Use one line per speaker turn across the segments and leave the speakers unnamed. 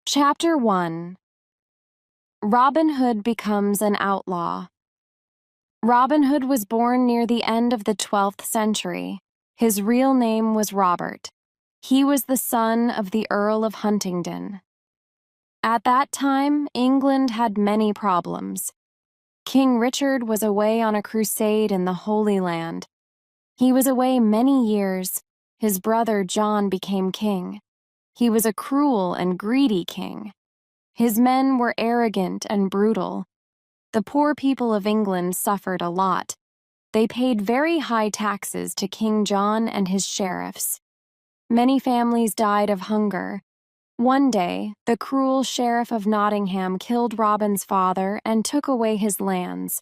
Chapter 1. Robin Hood becomes an outlaw. Robin Hood was born near the end of the 12th century. His real name was Robert. He was the son of the Earl of Huntingdon. At that time, England had many problems. King Richard was away on a crusade in the Holy Land. He was away many years. His brother John became king. He was a cruel and greedy king. His men were arrogant and brutal. The poor people of England suffered a lot. They paid very high taxes to King John and his sheriffs. Many families died of hunger. One day, the cruel sheriff of Nottingham killed Robin's father and took away his lands.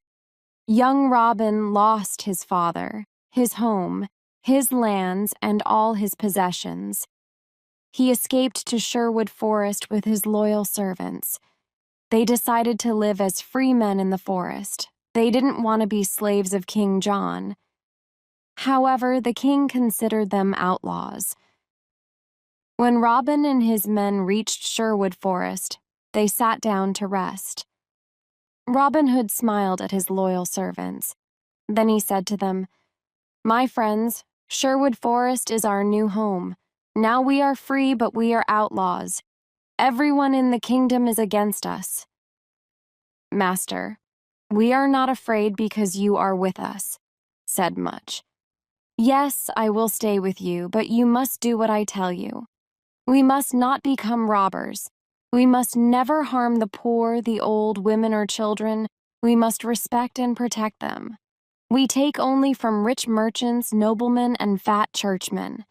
Young Robin lost his father, his home, his lands, and all his possessions. He escaped to Sherwood Forest with his loyal servants. They decided to live as free men in the forest. They didn't want to be slaves of King John. However, the king considered them outlaws. When Robin and his men reached Sherwood Forest, they sat down to rest. Robin Hood smiled at his loyal servants. Then he said to them, "My friends, Sherwood Forest is our new home. Now we are free, but we are outlaws. Everyone in the kingdom is against us. Master, we are not afraid because you are with us," said Much. "Yes, I will stay with you, but you must do what I tell you. We must not become robbers. We must never harm the poor, the old, women, or children. We must respect and protect them. We take only from rich merchants, noblemen, and fat churchmen.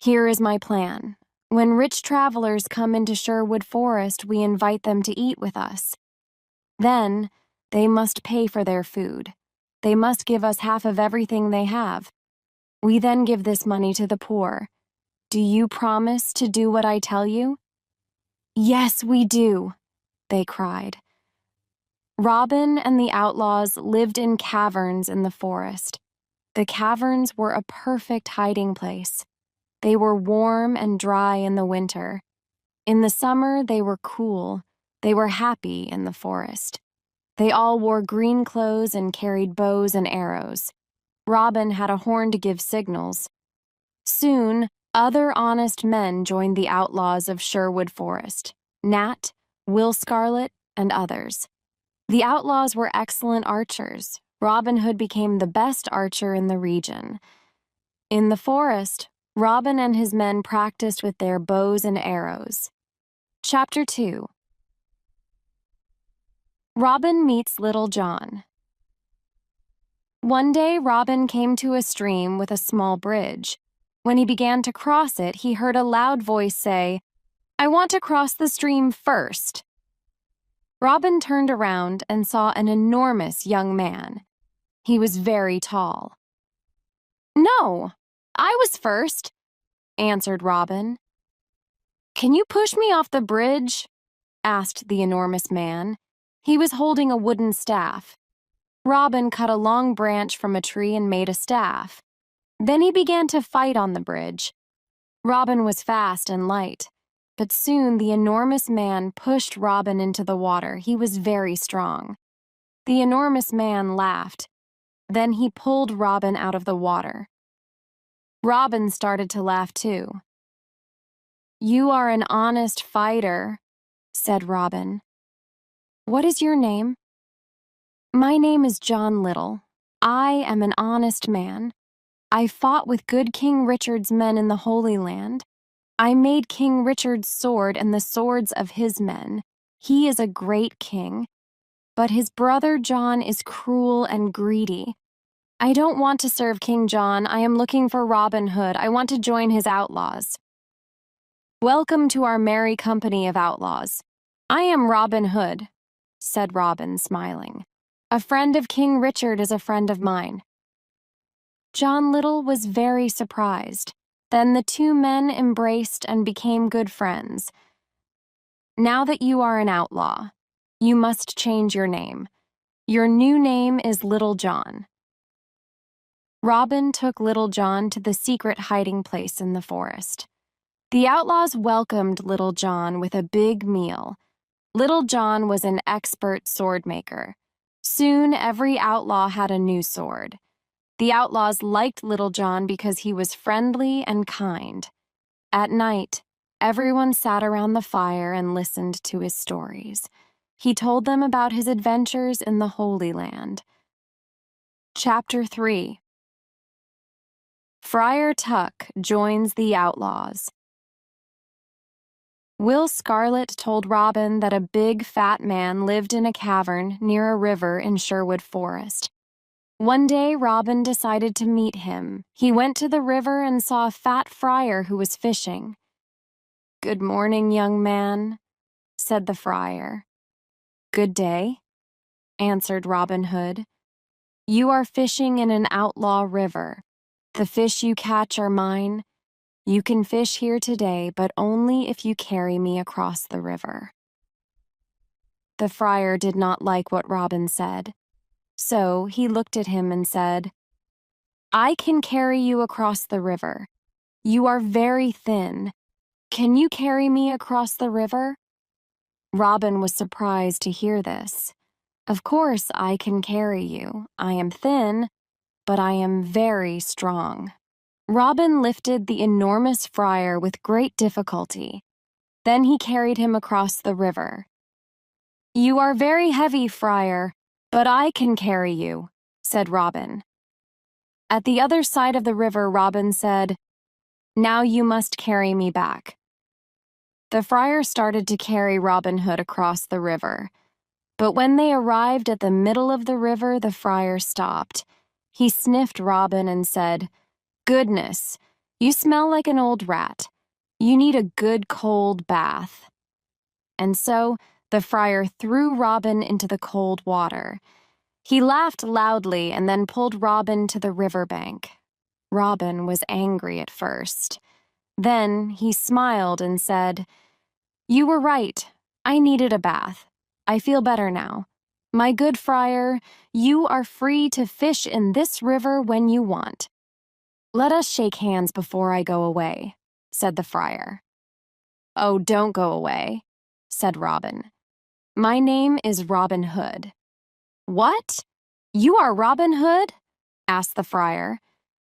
Here is my plan. When rich travelers come into Sherwood Forest, we invite them to eat with us. Then, they must pay for their food. They must give us half of everything they have. We then give this money to the poor. Do you promise to do what I tell you?" "Yes, we do," they cried. Robin and the outlaws lived in caverns in the forest. The caverns were a perfect hiding place. They were warm and dry in the winter. In the summer, they were cool. They were happy in the forest. They all wore green clothes and carried bows and arrows. Robin had a horn to give signals. Soon, other honest men joined the outlaws of Sherwood Forest: Nat, Will Scarlet, and others. The outlaws were excellent archers. Robin Hood became the best archer in the region. In the forest, Robin and his men practiced with their bows and arrows. Chapter 2. Robin meets Little John. One day, Robin came to a stream with a small bridge. When he began to cross it, he heard a loud voice say, "I want to cross the stream first." Robin turned around and saw an enormous young man. He was very tall. "No, I was first," answered Robin. "Can you push me off the bridge?" asked the enormous man. He was holding a wooden staff. Robin cut a long branch from a tree and made a staff. Then he began to fight on the bridge. Robin was fast and light, but soon the enormous man pushed Robin into the water. He was very strong. The enormous man laughed. Then he pulled Robin out of the water. Robin started to laugh too. "You are an honest fighter," said Robin. "What is your name?" "My name is John Little. I am an honest man. I fought with good King Richard's men in the Holy Land. I made King Richard's sword and the swords of his men. He is a great king. But his brother John is cruel and greedy. I don't want to serve King John. I am looking for Robin Hood. I want to join his outlaws." "Welcome to our merry company of outlaws. I am Robin Hood," said Robin, smiling. "A friend of King Richard is a friend of mine." John Little was very surprised. Then the two men embraced and became good friends. "Now that you are an outlaw, you must change your name. Your new name is Little John." Robin took Little John to the secret hiding place in the forest. The outlaws welcomed Little John with a big meal. Little John was an expert sword maker. Soon, every outlaw had a new sword. The outlaws liked Little John because he was friendly and kind. At night, everyone sat around the fire and listened to his stories. He told them about his adventures in the Holy Land. Chapter 3. Friar Tuck joins the outlaws. Will Scarlet told Robin that a big, fat man lived in a cavern near a river in Sherwood Forest. One day, Robin decided to meet him. He went to the river and saw a fat friar who was fishing. "Good morning, young man," said the friar. "Good day," answered Robin Hood. "You are fishing in an outlaw river. The fish you catch are mine. You can fish here today, but only if you carry me across the river." The friar did not like what Robin said, so he looked at him and said, "I can carry you across the river. You are very thin. Can you carry me across the river?" Robin was surprised to hear this. "Of course I can carry you. I am thin, but I am very strong." Robin lifted the enormous friar with great difficulty. Then he carried him across the river. "You are very heavy, friar, but I can carry you," said Robin. At the other side of the river, Robin said, "Now you must carry me back." The friar started to carry Robin Hood across the river. But when they arrived at the middle of the river, the friar stopped. He sniffed Robin and said, "Goodness, you smell like an old rat. You need a good cold bath." And so the friar threw Robin into the cold water. He laughed loudly and then pulled Robin to the riverbank. Robin was angry at first. Then he smiled and said, "You were right. I needed a bath. I feel better now. My good friar, you are free to fish in this river when you want." "Let us shake hands before I go away," said the friar. "Oh, don't go away," said Robin. "My name is Robin Hood." "What? You are Robin Hood?" asked the friar.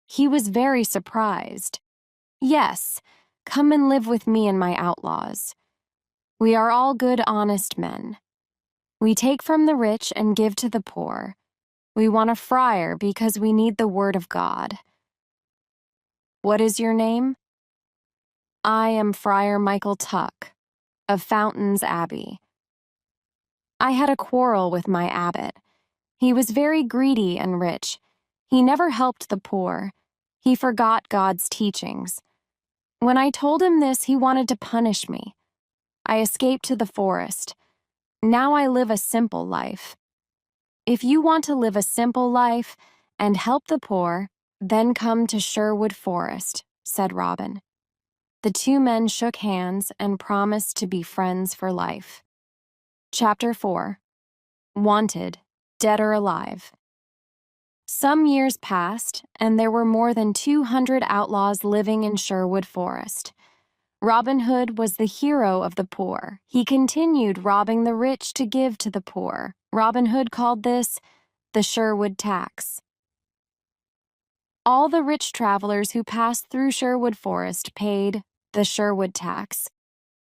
He was very surprised. "Yes, come and live with me and my outlaws. We are all good, honest men. We take from the rich and give to the poor. We want a friar because we need the word of God." "What is your name?" "I am Friar Michael Tuck, of Fountains Abbey. I had a quarrel with my abbot. He was very greedy and rich. He never helped the poor. He forgot God's teachings. When I told him this, he wanted to punish me. I escaped to the forest. Now I live a simple life. If you want to live a simple life and help the poor, then come to Sherwood Forest," said Robin. The two men shook hands and promised to be friends for life. Chapter 4. Wanted, Dead or Alive. Some years passed, and there were more than 200 outlaws living in Sherwood Forest. Robin Hood was the hero of the poor. He continued robbing the rich to give to the poor. Robin Hood called this the Sherwood tax. All the rich travelers who passed through Sherwood Forest paid the Sherwood tax.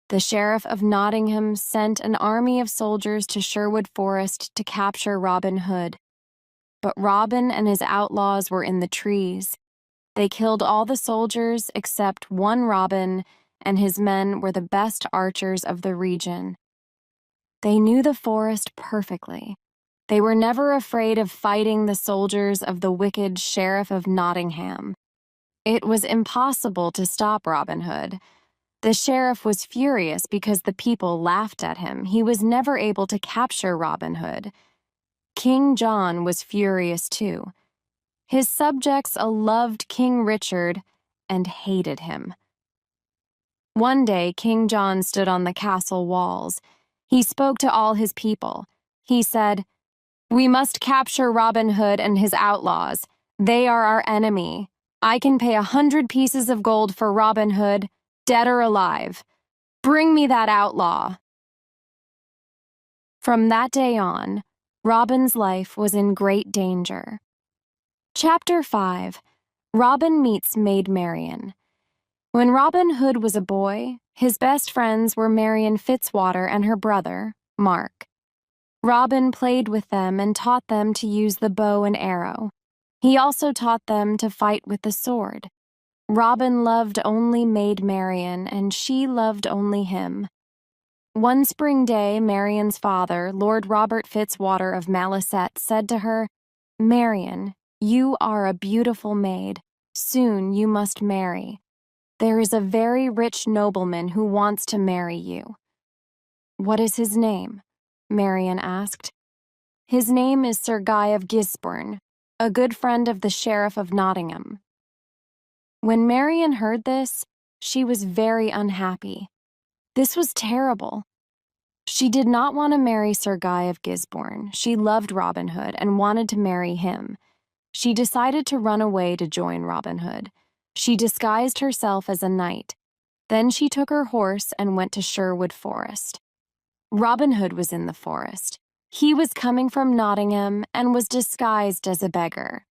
The sheriff of Nottingham sent an army of soldiers to Sherwood Forest to capture Robin Hood. But Robin and his outlaws were in the trees. They killed all the soldiers except one Robin, and his men were the best archers of the region. They knew the forest perfectly. They were never afraid of fighting the soldiers of the wicked Sheriff of Nottingham. It was impossible to stop Robin Hood. The sheriff was furious because the people laughed at him. He was never able to capture Robin Hood. King John was furious too. His subjects loved King Richard and hated him. One day, King John stood on the castle walls. He spoke to all his people. He said, "We must capture Robin Hood and his outlaws. They are our enemy. I can pay 100 pieces of gold for Robin Hood. dead or alive. Bring me that outlaw." From that day on, Robin's life was in great danger. Chapter 5. Robin Meets Maid Marian. When Robin Hood was a boy, his best friends were Marian Fitzwater and her brother, Mark. Robin played with them and taught them to use the bow and arrow. He also taught them to fight with the sword. Robin loved only Maid Marian, and she loved only him. One spring day, Marian's father, Lord Robert Fitzwater of Maliset, said to her, "Marian, you are a beautiful maid. Soon you must marry. There is a very rich nobleman who wants to marry you." "What is his name?" Marian asked. "His name is Sir Guy of Gisborne, a good friend of the Sheriff of Nottingham." When Marian heard this, she was very unhappy. This was terrible. She did not want to marry Sir Guy of Gisborne. She loved Robin Hood and wanted to marry him. She decided to run away to join Robin Hood. She disguised herself as a knight. Then she took her horse and went to Sherwood Forest. Robin Hood was in the forest. He was coming from Nottingham and was disguised as a beggar.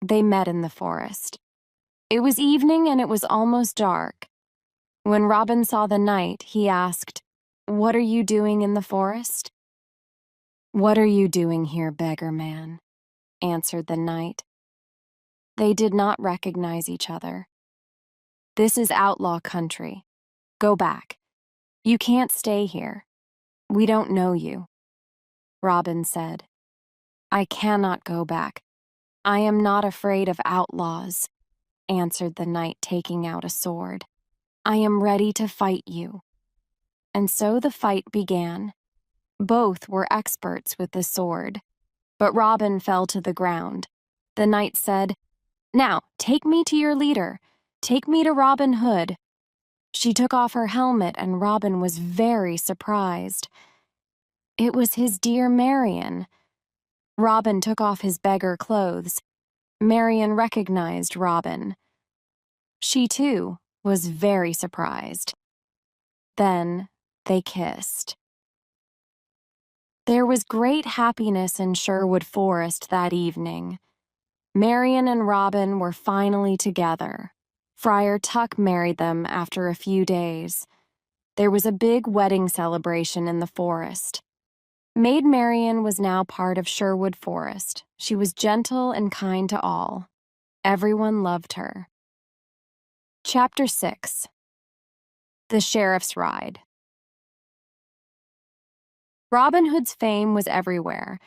They met in the forest. It was evening and it was almost dark. When Robin saw the knight, he asked, "What are you doing in the forest?" "What are you doing here, beggar man?" answered the knight. They did not recognize each other. "This is outlaw country. Go back. You can't stay here. We don't know you." Robin said, "I cannot go back. I am not afraid of outlaws," answered the knight, taking out a sword. "I am ready to fight you." And so the fight began. Both were experts with the sword, but Robin fell to the ground. The knight said, "Now, take me to your leader. Take me to Robin Hood." She took off her helmet, and Robin was very surprised. It was his dear Marian. Robin took off his beggar clothes. Marian recognized Robin. She, too, was very surprised. Then they kissed. There was great happiness in Sherwood Forest that evening. Marian and Robin were finally together. Friar Tuck married them after a few days. There was a big wedding celebration in the forest. Maid Marian was now part of Sherwood Forest. She was gentle and kind to all. Everyone loved her. Chapter 6. The Sheriff's Ride. Robin Hood's fame was everywhere.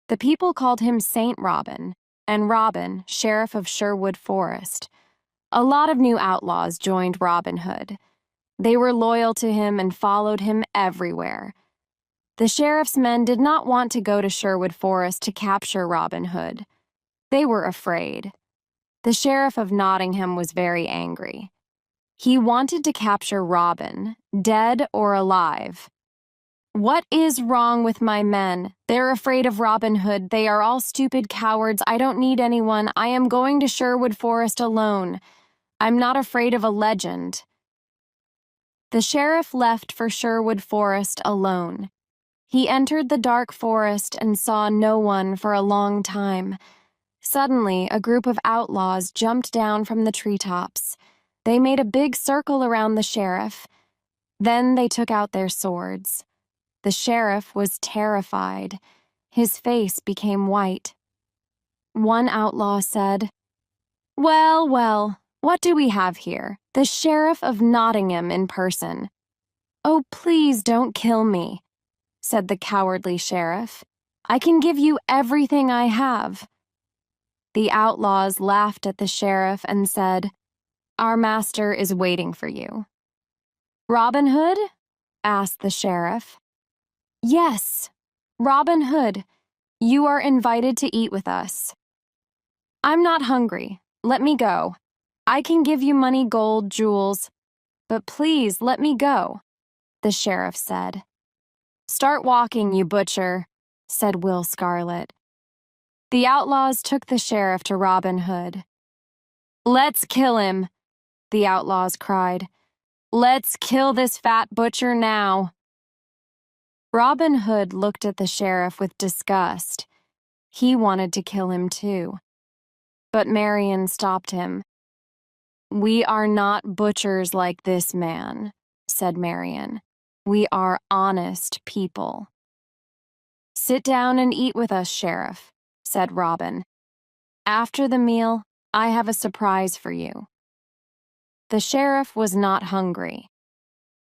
The people called him Saint Robin, and Robin, Sheriff of Sherwood Forest. A lot of new outlaws joined Robin Hood. They were loyal to him and followed him everywhere. The sheriff's men did not want to go to Sherwood Forest to capture Robin Hood. They were afraid. The Sheriff of Nottingham was very angry. He wanted to capture Robin, dead or alive. "What is wrong with my men? They're afraid of Robin Hood. They are all stupid cowards. I don't need anyone. I am going to Sherwood Forest alone. I'm not afraid of a legend." The sheriff left for Sherwood Forest alone. He entered the dark forest and saw no one for a long time. Suddenly, a group of outlaws jumped down from the treetops. They made a big circle around the sheriff. Then they took out their swords. The sheriff was terrified. His face became white. One outlaw said, "Well, well, what do we have here? The Sheriff of Nottingham in person." "Oh, please don't kill me," said the cowardly sheriff. "I can give you everything I have." The outlaws laughed at the sheriff and said, "Our master is waiting for you." "Robin Hood?" asked the sheriff. "Yes, Robin Hood. You are invited to eat with us." "I'm not hungry. Let me go. I can give you money, gold, jewels, but please let me go," the sheriff said. "Start walking, you butcher," said Will Scarlet. The outlaws took the sheriff to Robin Hood. "Let's kill him," the outlaws cried. Let's kill this fat butcher now." Robin Hood looked at the sheriff with disgust. He wanted to kill him too. But Marion stopped him. "We are not butchers like this man," said Marion. "We are honest people." "Sit down and eat with us, Sheriff," said Robin. "After the meal, I have a surprise for you." The sheriff was not hungry.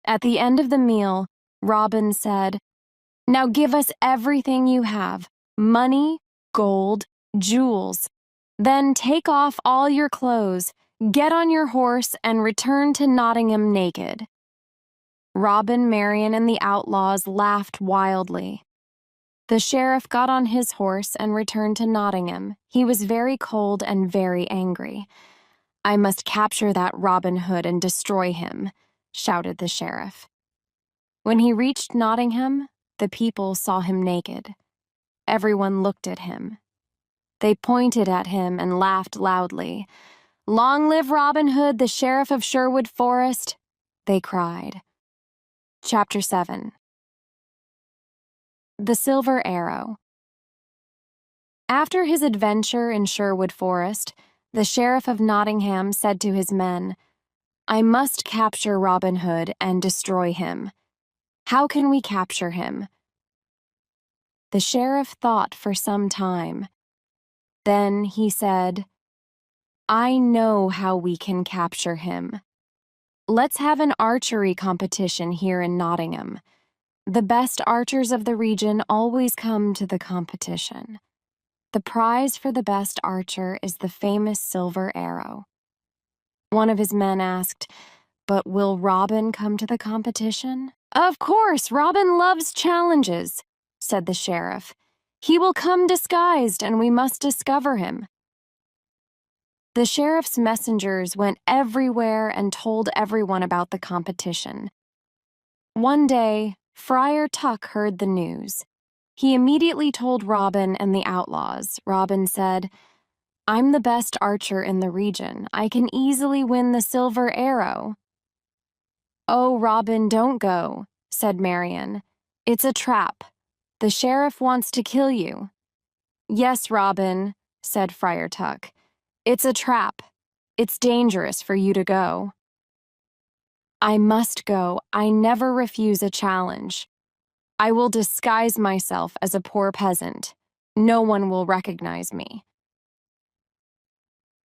At the end of the meal, Robin said, "Now give us everything you have, money, gold, jewels. Then take off all your clothes, get on your horse, and return to Nottingham naked." Robin, Marion, and the outlaws laughed wildly. The sheriff got on his horse and returned to Nottingham. He was very cold and very angry. "I must capture that Robin Hood and destroy him," shouted the sheriff. When he reached Nottingham, the people saw him naked. Everyone looked at him. They pointed at him and laughed loudly. "Long live Robin Hood, the sheriff of Sherwood Forest," they cried. Chapter 7. The Silver Arrow. After his adventure in Sherwood Forest, the sheriff of Nottingham said to his men, "I must capture Robin Hood and destroy him. How can we capture him?" The sheriff thought for some time. Then he said, "I know how we can capture him. Let's have an archery competition here in Nottingham. The best archers of the region always come to the competition. The prize for the best archer is the famous silver arrow." One of his men asked, "But will Robin come to the competition?" "Of course, Robin loves challenges," said the sheriff. "He will come disguised, and we must discover him." The sheriff's messengers went everywhere and told everyone about the competition. One day, Friar Tuck heard the news. He immediately told Robin and the outlaws. Robin said, "I'm the best archer in the region. I can easily win the silver arrow." "Oh, Robin, don't go," said Marion. "It's a trap. The sheriff wants to kill you." "Yes, Robin," said Friar Tuck. "It's a trap. It's dangerous for you to go." "I must go. I never refuse a challenge. I will disguise myself as a poor peasant. No one will recognize me."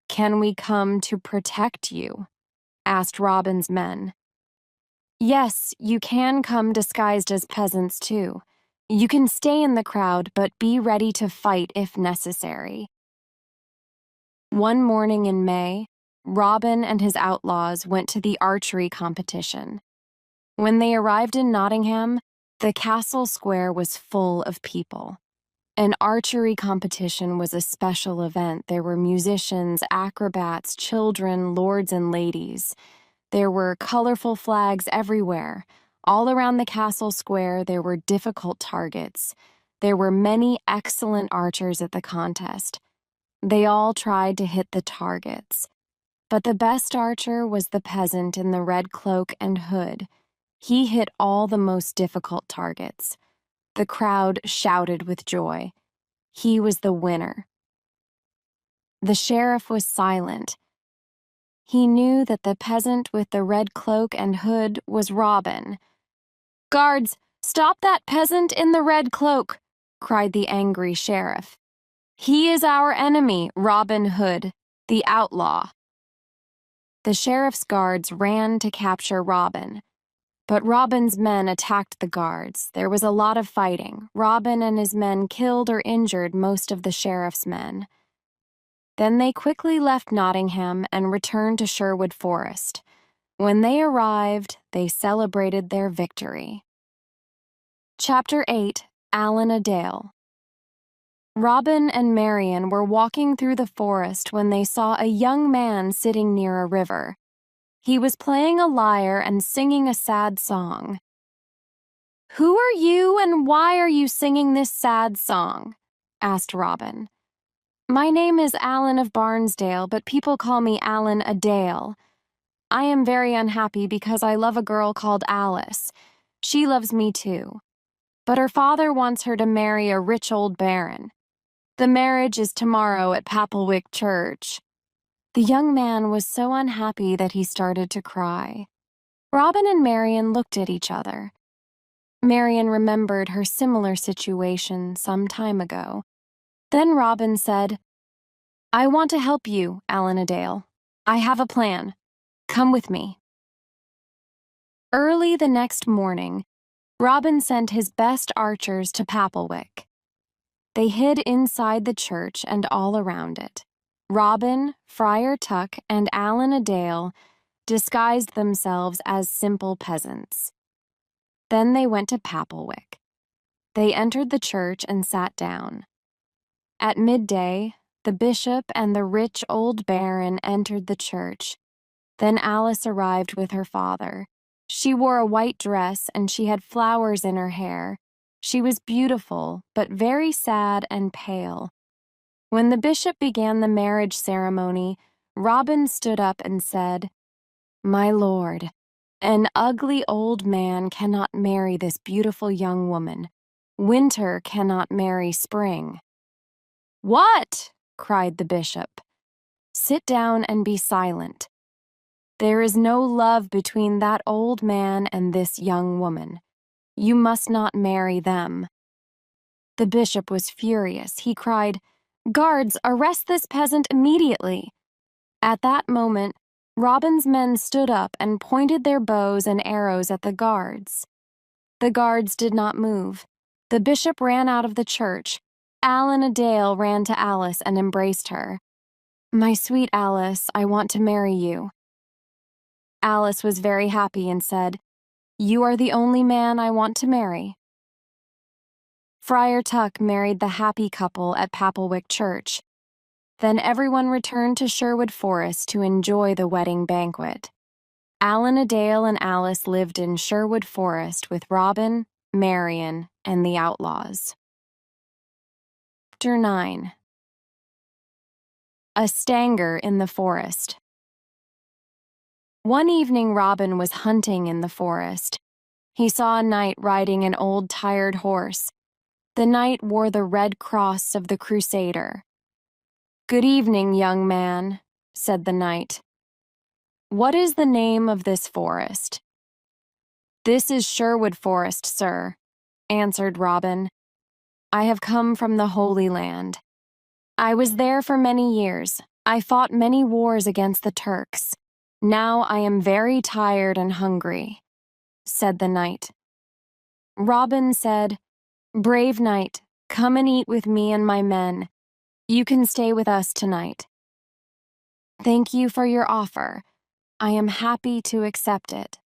"Can we come to protect you?" asked Robin's men. "Yes, you can come disguised as peasants too. You can stay in the crowd, but be ready to fight if necessary." One morning in May, Robin and his outlaws went to the archery competition. When they arrived in Nottingham, the castle square was full of people. An archery competition was a special event. There were musicians, acrobats, children, lords and ladies. There were colorful flags everywhere. All around the castle square, there were difficult targets. There were many excellent archers at the contest. They all tried to hit the targets. But the best archer was the peasant in the red cloak and hood. He hit all the most difficult targets. The crowd shouted with joy. He was the winner. The sheriff was silent. He knew that the peasant with the red cloak and hood was Robin. "Guards, stop that peasant in the red cloak!" cried the angry sheriff. "He is our enemy, Robin Hood, the outlaw." The sheriff's guards ran to capture Robin. But Robin's men attacked the guards. There was a lot of fighting. Robin and his men killed or injured most of the sheriff's men. Then they quickly left Nottingham and returned to Sherwood Forest. When they arrived, they celebrated their victory. Chapter 8. Allan a Dale. Robin and Marion were walking through the forest when they saw a young man sitting near a river. He was playing a lyre and singing a sad song. "Who are you and why are you singing this sad song?" asked Robin. "My name is Allan of Barnesdale, but people call me Allan a Dale." I am very unhappy because I love a girl called Alice. She loves me too. But her father wants her to marry a rich old baron. The marriage is tomorrow at Papelwick Church." The young man was so unhappy that he started to cry. Robin and Marian looked at each other. Marian remembered her similar situation some time ago. Then Robin said, "I want to help you, Alan-a-Dale. I have a plan. Come with me." Early the next morning, Robin sent his best archers to Papelwick. They hid inside the church and all around it. Robin, Friar Tuck, and Alan-a-Dale disguised themselves as simple peasants. Then they went to Papelwick. They entered the church and sat down. At midday, the bishop and the rich old baron entered the church. Then Alice arrived with her father. She wore a white dress and she had flowers in her hair. She was beautiful, but very sad and pale. When the bishop began the marriage ceremony, Robin stood up and said, "My lord, an ugly old man cannot marry this beautiful young woman. Winter cannot marry spring." "What?" cried the bishop. "Sit down and be silent. There is no love between that old man and this young woman. You must not marry them." The bishop was furious. He cried, "Guards, arrest this peasant immediately." At that moment, Robin's men stood up and pointed their bows and arrows at the guards. The guards did not move. The bishop ran out of the church. Alan-a-Dale ran to Alice and embraced her. "My sweet Alice, I want to marry you." Alice was very happy and said, "You are the only man I want to marry." Friar Tuck married the happy couple at Papelwick Church. Then everyone returned to Sherwood Forest to enjoy the wedding banquet. Alan-a-Dale and Alice lived in Sherwood Forest with Robin, Marian, and the outlaws. Chapter 9. A Stanger in the Forest. One evening Robin was hunting in the forest. He saw a knight riding an old tired horse. The knight wore the red cross of the Crusader. "Good evening, young man," said the knight. "What is the name of this forest?" "This is Sherwood Forest, sir," answered Robin. "I have come from the Holy Land. I was there for many years. I fought many wars against the Turks. Now I am very tired and hungry," said the knight. Robin said, "Brave knight, come and eat with me and my men. You can stay with us tonight." "Thank you for your offer. I am happy to accept it."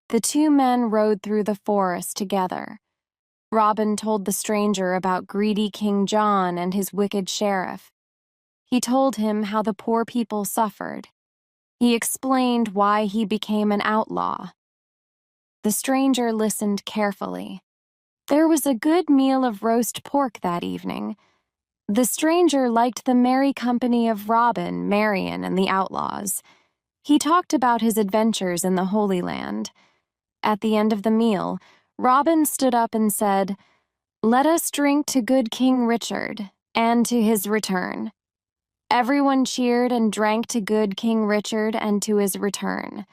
The two men rode through the forest together. Robin told the stranger about greedy King John and his wicked sheriff. He told him how the poor people suffered. He explained why he became an outlaw. The stranger listened carefully. There was a good meal of roast pork that evening. The stranger liked the merry company of Robin, Marian, and the outlaws. He talked about his adventures in the Holy Land. At the end of the meal, Robin stood up and said, "Let us drink to good King Richard, and to his return." Everyone cheered and drank to good King Richard and to his return.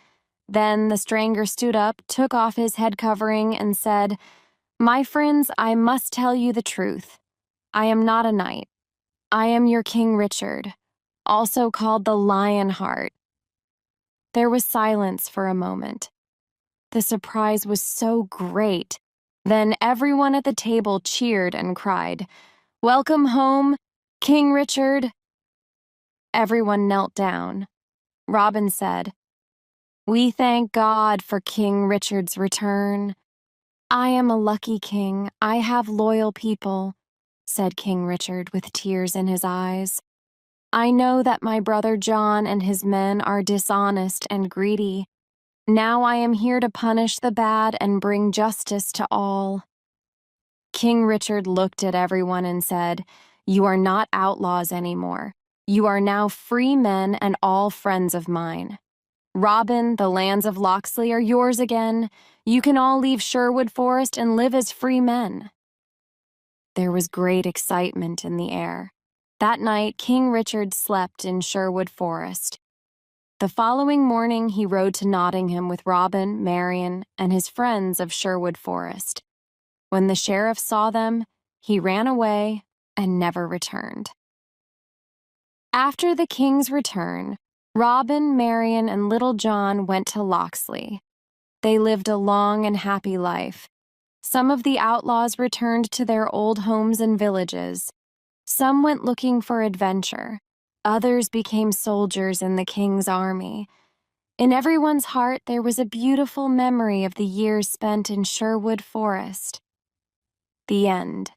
Then the stranger stood up, took off his head covering, and said, "My friends, I must tell you the truth. I am not a knight. I am your King Richard, also called the Lionheart." There was silence for a moment. The surprise was so great. Then everyone at the table cheered and cried, "Welcome home, King Richard." Everyone knelt down. Robin said, "We thank God for King Richard's return." "I am a lucky king. I have loyal people," said King Richard with tears in his eyes. "I know that my brother John and his men are dishonest and greedy. Now I am here to punish the bad and bring justice to all." King Richard looked at everyone and said, "You are not outlaws anymore. You are now free men and all friends of mine. Robin, the lands of Locksley are yours again. You can all leave Sherwood Forest and live as free men." There was great excitement in the air. That night, King Richard slept in Sherwood Forest. The following morning, he rode to Nottingham with Robin, Marian, and his friends of Sherwood Forest. When the sheriff saw them, he ran away and never returned. After the king's return, Robin, Marian, and Little John went to Locksley. They lived a long and happy life. Some of the outlaws returned to their old homes and villages. Some went looking for adventure. Others became soldiers in the king's army. In everyone's heart, there was a beautiful memory of the years spent in Sherwood Forest. The end.